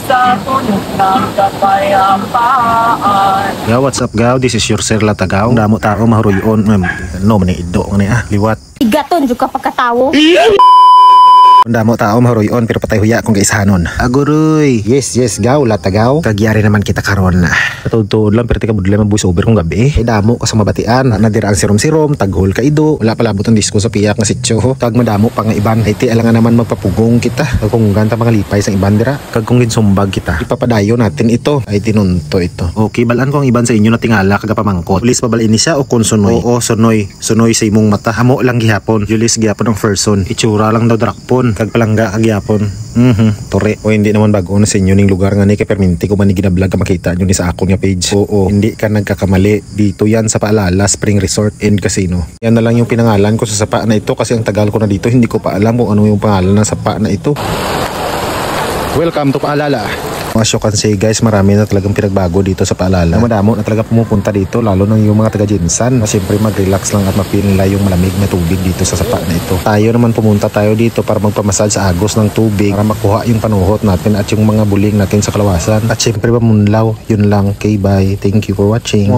sa tunog ng kapayapaan. Gaw, what's up gaw? This is your Sir Latagaw. Damo tao mahuruyon. No, maniido nga niya. Liwat. Igaton juga pagkatawo. Damo tao mahuruyon pero patay huya kung kaisahanon. Aguroy. Yes, gaw, Latagaw. Kagyari naman kita karon na. Katudtod lang pero tika budlay mag-voice over kung gabi. Ay damo ka sa mabatian. Nadiraan sirom-sirom, taghol ka ido. Wala palabot ang disko sa piyak nga sityo. Kag madamo pa nga iban. Ay ti alangan naman magpapugong kita. Kag kung ganta mga lipay sa iban dira. Kag kung ginsumbag kita. Ipapadayo natin ito. Ay tinunto ito. Okay, balaan ko ang iban sa inyo na tingala kag pamangkot. Ulis pabalin ni siya o kon sunoy? Oo, sunoy. Sunoy sa imong mata. Amo lang gihapon. Julis gihapon ang person. Itsura lang daw drakpon. Kag palangga kag gihapon. Tore. O hindi naman bago na sa inyo ning lugar nga ni kay perminti ko man ni ginablog ka makita nyo ni sa akon nga page. Oo, hindi ka nagkakamali. Dito yan sa Paalala Spring Resort and Casino. Yan na lang yung pinangalan ko sa sapa na ito kasi ang tagal ko na dito hindi ko pa alam kung ano yung pangalan ng sapa na ito. Welcome to Paalala. As you can see guys, marami na talagang pinagbago dito sa Paalala. Madamo na talaga pumupunta dito, lalo na yung mga taga Jinsan. Siyempre mag-relax lang at mapil nila yung malamig na tubig dito sa sapa na ito. Tayo naman pumunta tayo dito para magpamassage sa agos ng tubig para makuha yung panuhot natin at yung mga buling natin sa kalawasan. At siyempre mamunlaw. Yun lang. Okay, bye. Thank you for watching.